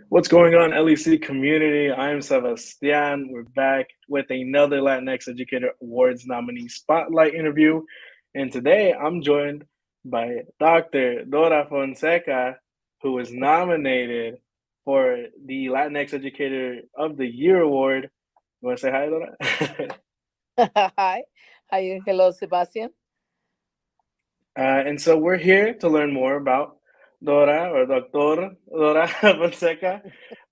What's going on, LEC community? I'm Sebastian. We're back with another Latinx Educator Awards nominee spotlight interview. And today I'm joined by Dr. Dora Fonseca, who was nominated for the Latinx Educator of the Year Award. You want to say hi, Dora? Hi. Hi. Hello, Sebastian. And so we're here to learn more about Dora or Doctor Dora Fonseca,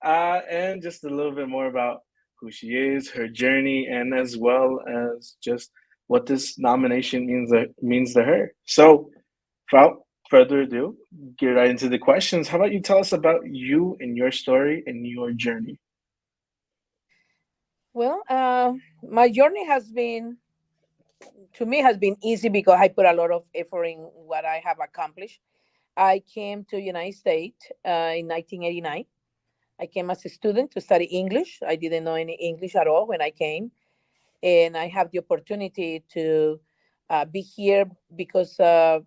and just a little bit more about who she is, her journey, and as well as just what this nomination means to her. So, without further ado, get right into the questions. How about you tell us about you and your story and your journey? Well, my journey has been easy because I put a lot of effort in what I have accomplished. I came to United States in 1989. I came as a student to study English. I didn't know any English at all when I came. And I have the opportunity to be here because family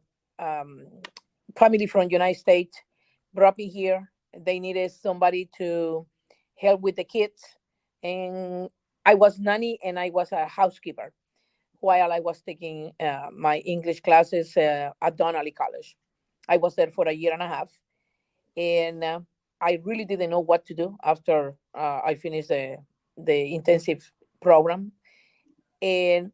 from United States brought me here. They needed somebody to help with the kids. And I was nanny and I was a housekeeper while I was taking my English classes at Donnelly College. I was there for a year and a half, and I really didn't know what to do after I finished the intensive program. And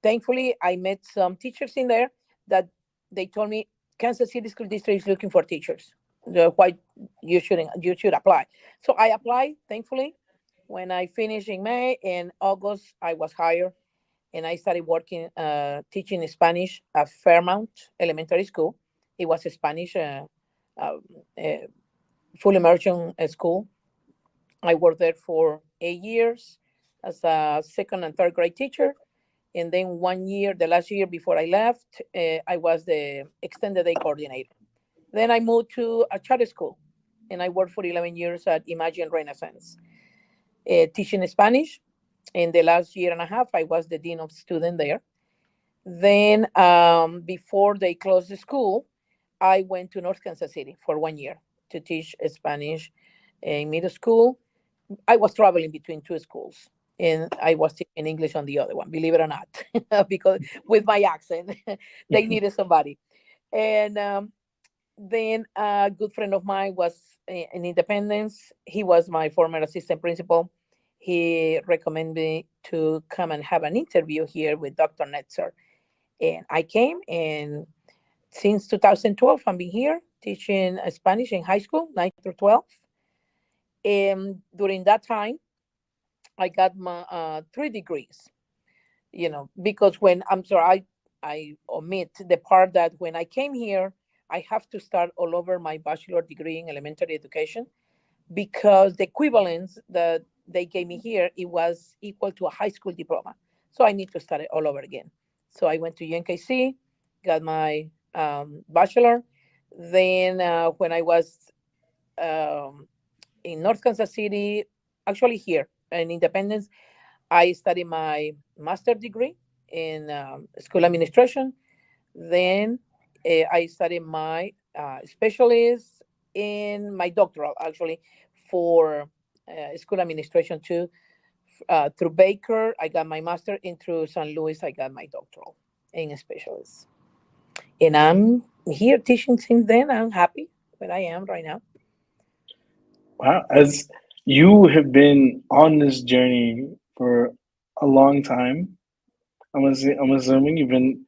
thankfully, I met some teachers in there that they told me Kansas City School District is looking for teachers. Why you should apply. So I applied. Thankfully, when I finished in May, in August, I was hired, and I started working teaching Spanish at Fairmount Elementary School. It was a Spanish uh, full immersion school. I worked there for 8 years as a second and third grade teacher. And then 1 year, the last year before I left, I was the extended day coordinator. Then I moved to a charter school, and I worked for 11 years at Imagine Renaissance, teaching Spanish. In the last year and a half, I was the dean of student there. Then, before they closed the school, I went to North Kansas City for 1 year to teach Spanish in middle school. I was traveling between two schools, and I was teaching English on the other one, believe it or not, because with my accent, they needed somebody. And then a good friend of mine was in Independence. He was my former assistant principal. He recommended me to come and have an interview here with Dr. Netzer. And I came, and since 2012, I've been here teaching Spanish in high school, 9 through 12. And during that time, I got my 3 degrees, because when I'm sorry, I omit the part that when I came here, I have to start all over my bachelor degree in elementary education because the equivalence that they gave me here, it was equal to a high school diploma. So I need to start it all over again. So I went to UNKC, got my bachelor. Then when I was um, in North Kansas City, actually here in Independence, I studied my master degree in school administration. Then I studied my specialist in my doctoral, actually, for school administration too. Through Baker, I got my master, and through St. Louis, I got my doctoral in specialist. And I'm here teaching since then. I'm happy where I am right now. Wow, as you have been on this journey for a long time, I'm assuming you've been.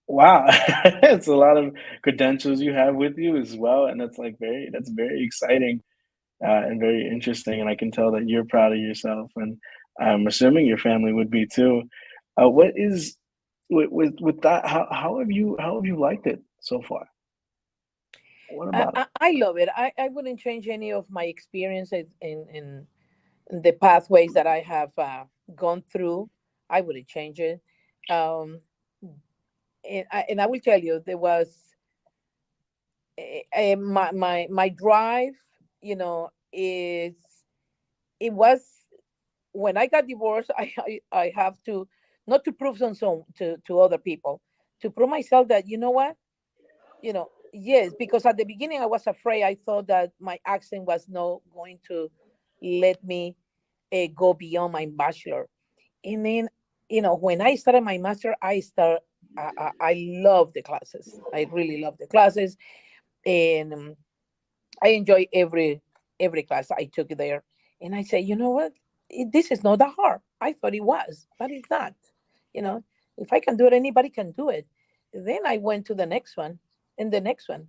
Wow, it's a lot of credentials you have with you as well, and that's very exciting and very interesting. And I can tell that you're proud of yourself, and I'm assuming your family would be too. What is with that? How have you liked it so far? What about it? I love it. I wouldn't change any of my experiences in the pathways that I have gone through, I wouldn't change it. Um, and I will tell you, there was my drive, is it was when I got divorced. I have to not to prove some to other people, to prove myself that what, yes, because at the beginning I was afraid. I thought that my accent was not going to let me go beyond my bachelor. And then, when I started my master, I love the classes. I really love the classes. And I enjoy every class I took there. And I say, you know what? This is not that hard. I thought it was, but it's not. You know, if I can do it, anybody can do it. Then I went to the next one and the next one.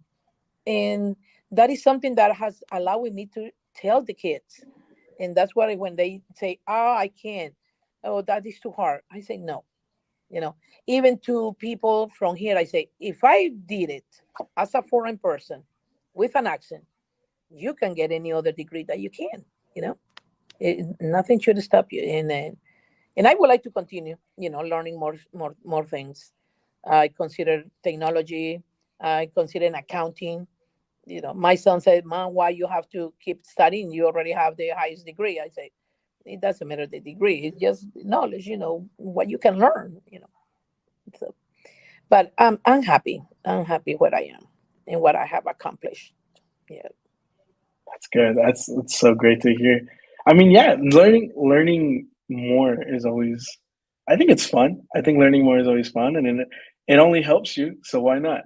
And that is something that has allowed me to tell the kids. And that's why when they say, oh, I can't, oh, that is too hard, I say, no. Even to people from here, I say, if I did it as a foreign person with an accent, you can get any other degree that you can. You know, Nothing should stop you. And I would like to continue, learning more things. I consider technology. I consider accounting. My son said, "Mom, why you have to keep studying? You already have the highest degree." I say, "It doesn't matter the degree. It's just knowledge. What you can learn. So, but I'm happy. I'm happy where I am and what I have accomplished. Yeah. That's good. That's so great to hear. I mean, yeah, learning more is always. I think it's fun. I think learning more is always fun, and it only helps you. So why not?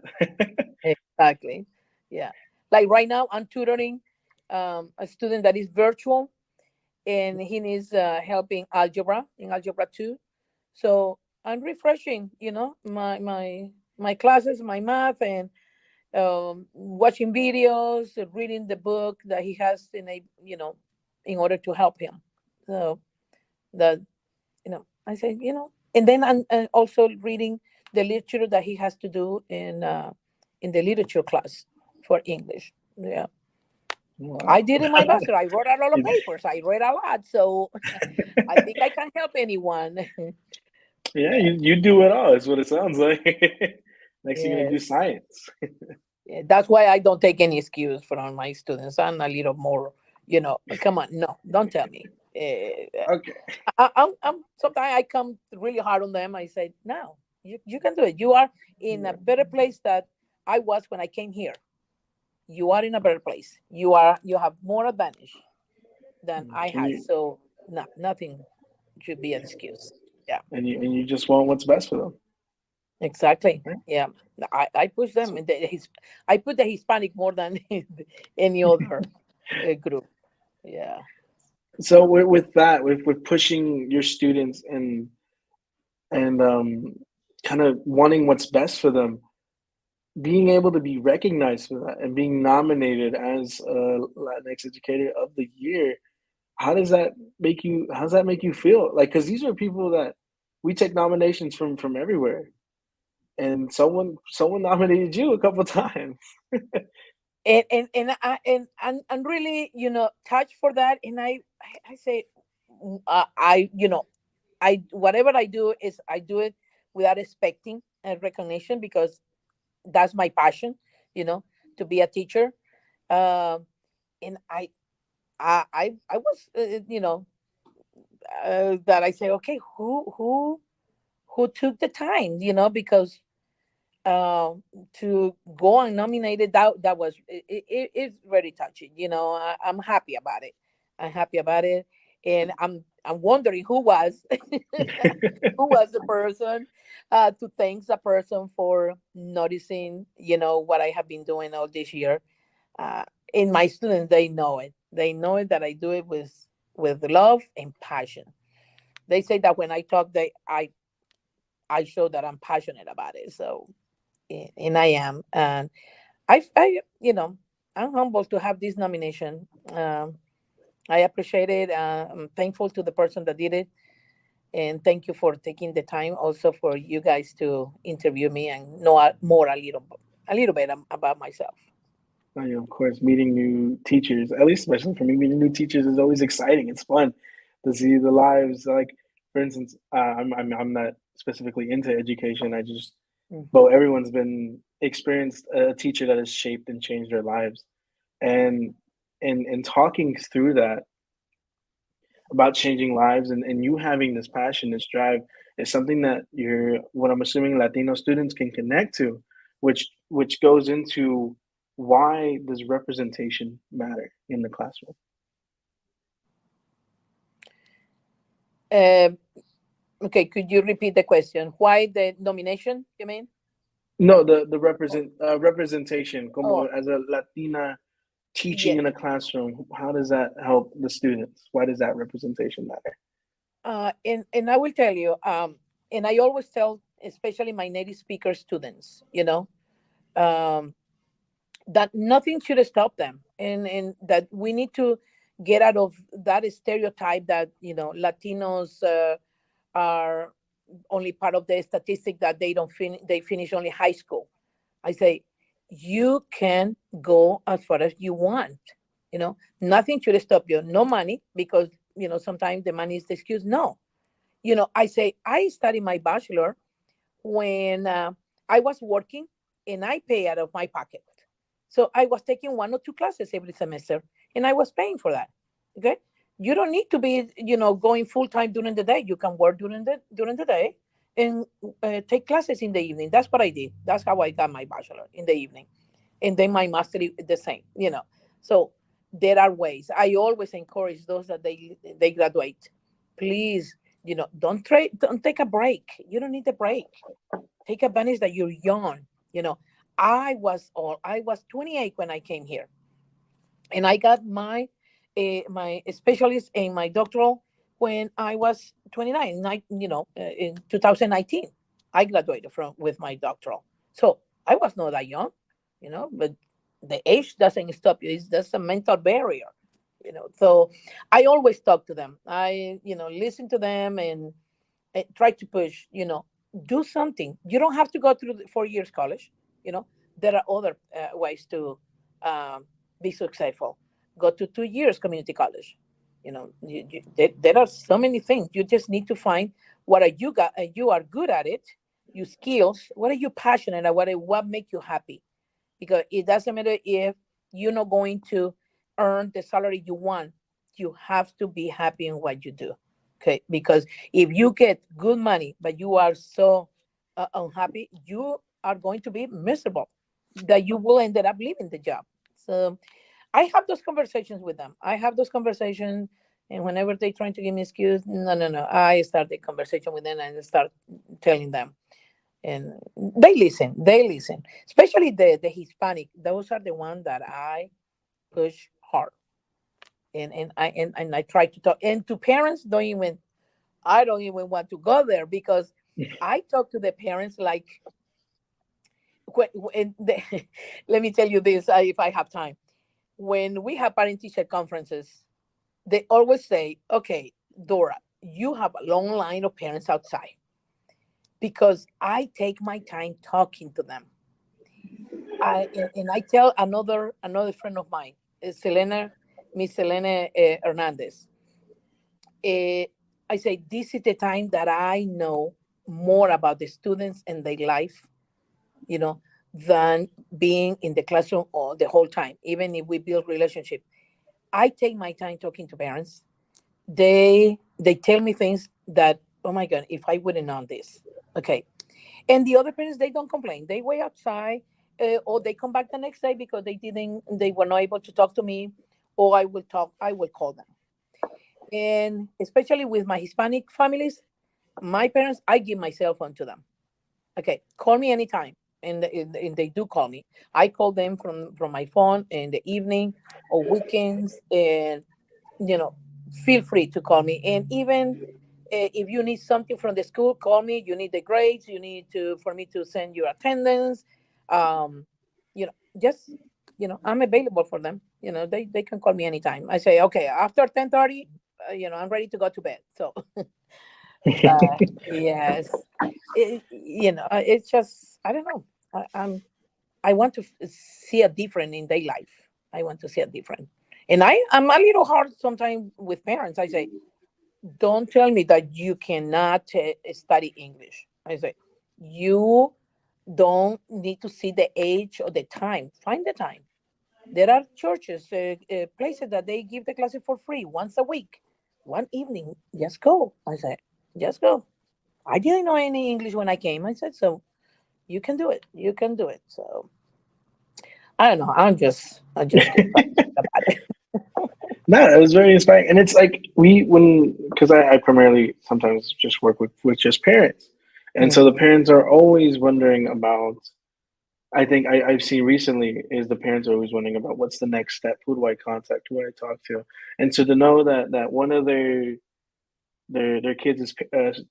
Exactly. Yeah. Like right now, I'm tutoring a student that is virtual, and he needs help in algebra 2. So I'm refreshing, my classes, my math, and watching videos, reading the book that he has in order to help him. So that I say, and then I'm also reading the literature that he has to do in the literature class for English. Yeah. I Wow. did in my master. I wrote a lot of You- papers. I read a lot. So I think I can help anyone. yeah, Yeah. you do it all. Is what it sounds like. Next, you're gonna do Yes. science. Yeah, that's why I don't take any excuse from my students. I'm a little more, come on, no, don't tell me. Okay. I'm sometimes I come really hard on them. I say, no, you can do it. You are in a Yeah. better place that I was when I came here. You are in a better place. You have more advantage than I And had. So no, nothing should be an excuse. Yeah, you just want what's best for them, exactly. right? Yeah, I push them. So, I put the Hispanic more than any other group. Yeah. so with that, with pushing your students and kind of wanting what's best for them, being able to be recognized for that and being nominated as a Latinx Educator of the Year, how does that make you feel? Like, because these are people that we take nominations from everywhere, and someone nominated you a couple times. And really, touched for that. And I say, I whatever I do is I do it without expecting a recognition, because that's my passion, you know, to be a teacher. Um, and I was, that I say, okay, who took the time, because to go and nominated, that was it's very touching. I'm happy about it. I'm happy about it, and I'm wondering who was who was the person, to thank the person for noticing what I have been doing all this year. uh, and my students, they know it that I do it with love and passion. They say that when I talk, I show that I'm passionate about it. So and I am. And I I'm humbled to have this nomination. I appreciate it. I'm thankful to the person that did it, and thank you for taking the time also for you guys to interview me and know more a little bit about myself. Of course, meeting new teachers, at least especially for me, meeting new teachers is always exciting. It's fun to see the lives. Like for instance, I'm not specifically into education. I just, Mhm. but everyone's been experienced a teacher that has shaped and changed their lives, and in talking through that about changing lives and you having this passion, this drive is something that you're what I'm assuming Latino students can connect to, which goes into why does representation matter in the classroom? Um, okay, could you repeat the question? Why the nomination, you mean? No, the representation como Oh, as a Latina teaching yeah. in a classroom, how does that help the students? Why does that representation matter? And I will tell you, and I always tell, especially my native speaker students, um, that nothing should stop them, and that we need to get out of that stereotype that Latinos are only part of the statistic that they don't they finish only high school. I say you can go as far as you want. Nothing should stop you. No money, because sometimes the money is the excuse. No, I say I studied my bachelor when I was working, and I pay out of my pocket. So I was taking one or two classes every semester, and I was paying for that. Okay. You don't need to be, going full time during the day. You can work during the day and take classes in the evening. That's what I did. That's how I got my bachelor in the evening, and then my master the same. So there are ways. I always encourage those that they graduate. Please, don't take a break. You don't need a break. Take advantage that you're young. You know, I was 28 when I came here, and I got my specialist in my doctoral when I was 29. In 2019, I graduated from with my doctoral. So I was not that young, but the age doesn't stop you. It's just a mental barrier. So I always talk to them. I listen to them, and try to push. Do something. You don't have to go through the 4 years college. you know there are other ways to um, be successful. Go to 2 years community college. There are so many things. You just need to find what are you got you are good at it, your skills. What are you passionate about? What make you happy? Because it doesn't matter if you're not going to earn the salary you want. You have to be happy in what you do. Okay, because if you get good money but you are so unhappy, you are going to be miserable, that you will end up leaving the job. So I have those conversations with them. I have those conversations, and whenever they trying to give me excuse, no, no, no, I start the conversation with them and start telling them, and they listen, especially the Hispanic. Those are the ones that I push hard, and I try to talk. And to parents, I don't even want to go there, because I talk to the parents like, let me tell you this, if I have time. When we have parent teacher conferences, they always say, okay, Dora, you have a long line of parents outside, because I take my time talking to them. And I tell another friend of mine, Selena, Miss Selena Hernandez. Uh, I say this is the time that I know more about the students and their life, you know, than being in the classroom all the whole time. Even if we build relationship, I take my time talking to parents. They tell me things that, oh my god, if I would have known this. Okay. And the other parents, they don't complain. They wait outside, or they come back the next day because they were not able to talk to me, or I will call them. And especially with my Hispanic families, my parents, I give my cell phone to them. Okay, call me anytime. And they do call me. I call them from my phone in the evening or weekends, and you know, feel free to call me. And even if you need something from the school, call me. You need the grades. You need to for me to send your attendance. Um, just I'm available for them. They can call me anytime. I say okay after 10:30. I'm ready to go to bed. So yes, it's just I don't know. I want to see a different in their life. I want to see a different. And I'm a little hard sometimes with parents. I say, don't tell me that you cannot study English. I say, you don't need to see the age or the time. Find the time. There are churches, places that they give the classes for free once a week, one evening. Just go. I said, just go. I didn't know any English when I came. I said, so you can do it. You can do it. So I don't know. I just keep about it. No, it was very inspiring, and it's like because I primarily sometimes just work with just parents, and so the Mhm. parents are always wondering about. I think I've seen recently is the parents are always wondering about what's the next step, who do I contact, who do I talk to, and so to know that one of their kids is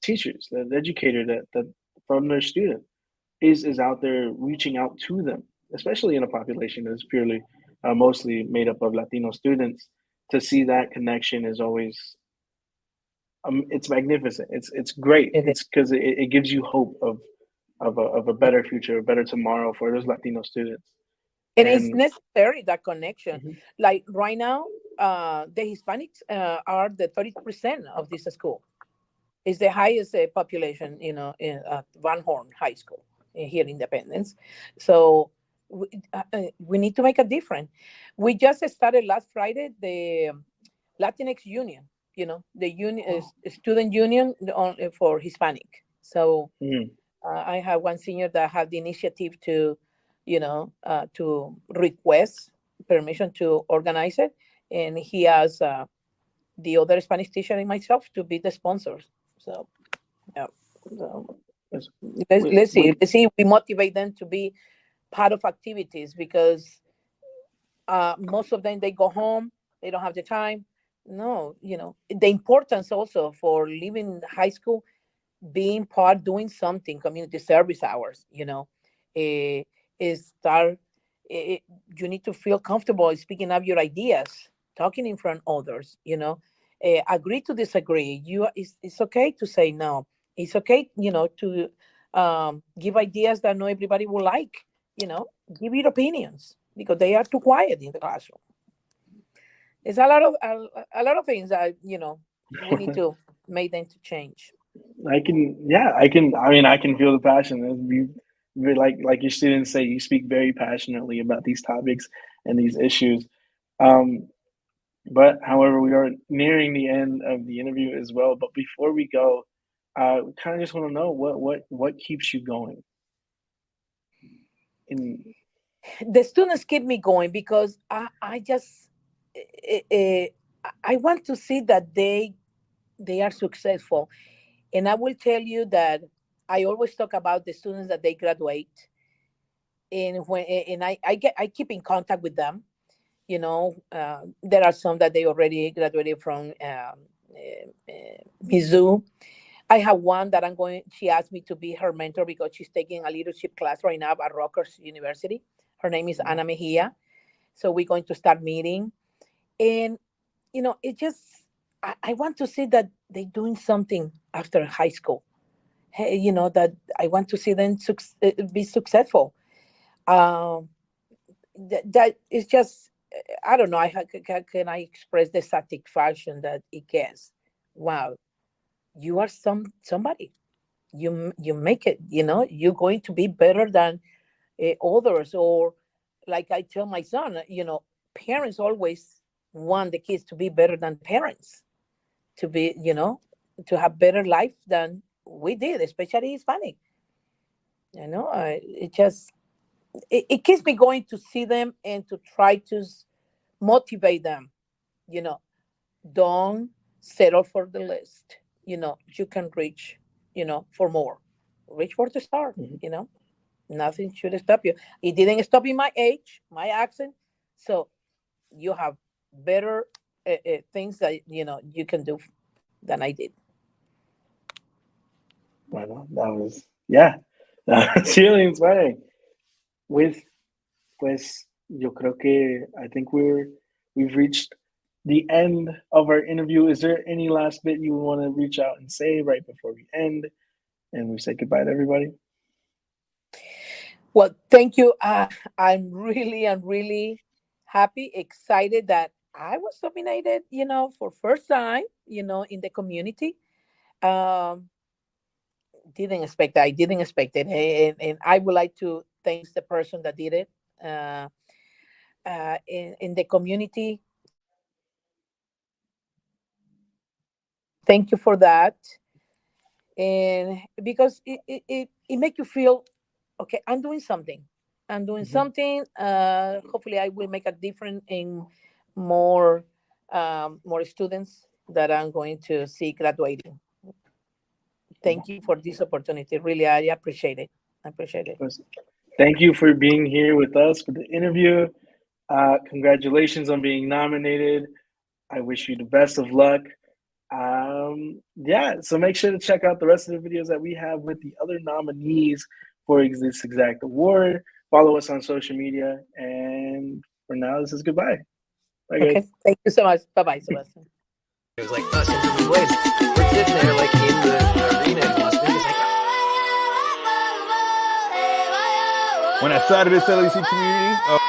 teachers, the educator that from their student is out there reaching out to them, especially in a population that's purely mostly made up of Latino students. To see that connection is always it's magnificent. It's great. It is. It's because it gives you hope of a better future, a better tomorrow for those Latino students. And it's And necessary that connection. mhm, Like right now, the Hispanics are the 30% of this school. It's the highest population, in Van Horn High School here in Independence. So we need to make a difference. We just started last Friday the Latinx Union. The union is student union for Hispanic. So mhm, I have one senior that had the initiative to request permission to organize it, and he has the other Spanish teacher and myself to be the sponsors. So yeah, so it's- let's with see. Let's see. If we motivate them to be part of activities because most of them they go home, they don't have the time. No, the importance also for leaving high school, being part, doing something, community service hours, eh, is start. eh, you need to feel comfortable speaking up your ideas, talking in front of others. Agree to disagree. It's okay to say no. It's okay, to give ideas that not everybody will like. Give your opinions because they are too quiet in the classroom. It's a lot of things that we need to make them to change. I can, yeah, I can. I mean, I can feel the passion. Like your students say, you speak very passionately about these topics and these issues. Um, but however, we are nearing the end of the interview as well. But before we go, we kind of just want to know what keeps you going. In The students keep me going because I just eh, eh, I want to see that they are successful, and I will tell you that I always talk about the students that they graduate, and I keep in contact with them. There are some that they already graduated from Mizzou. I have one that she asked me to be her mentor because she's taking a leadership class right now at Rutgers University. Her name is Ana Mejia. So we're going to start meeting. And, it just, I want to see that they're doing something after high school. Hey, that I want to see them be successful. Um, that is just, I don't know. Can I express the satisfaction that it gets? Wow, you are somebody. You make it. You're going to be better than others. Or like I tell my son, parents always want the kids to be better than the parents, to be, to have better life than we did, especially Hispanic. It just it keeps me going to see them and to try to motivate them. You know, don't settle for the list. You can reach, for more. Reach for the star. Mhm. Nothing should stop you. It didn't stop in my age, my accent. So you have better things that you can do than I did. Well, that was yeah, that's really inspiring. With Pues yo creo que I think we've reached the end of our interview. Is there any last bit you want to reach out and say right before we end and we say goodbye to everybody? Well, thank you. I'm really happy, excited that I was nominated, for first time, in the community. Um, didn't expect that. I didn't expect it. And I would like to thank the person that did it. Uh, in the community. Thank you for that. And because it make you feel, okay, I'm doing something. I'm doing Hmm. something. Hopefully, I will make a difference in more more students that I'm going to see graduating. Thank you for this opportunity. Really, I appreciate it. I appreciate it. Thank you for being here with us for the interview. Congratulations on being nominated. I wish you the best of luck. Yeah, so make sure to check out the rest of the videos that we have with the other nominees for this exact award. Follow us on social media. And for now, this is goodbye. Bye, guys. Okay. Thank you so much. Bye bye, Sebastian. It was like us in different ways. We're sitting there like in the arena in Las Vegas, like. When I started this LAC community,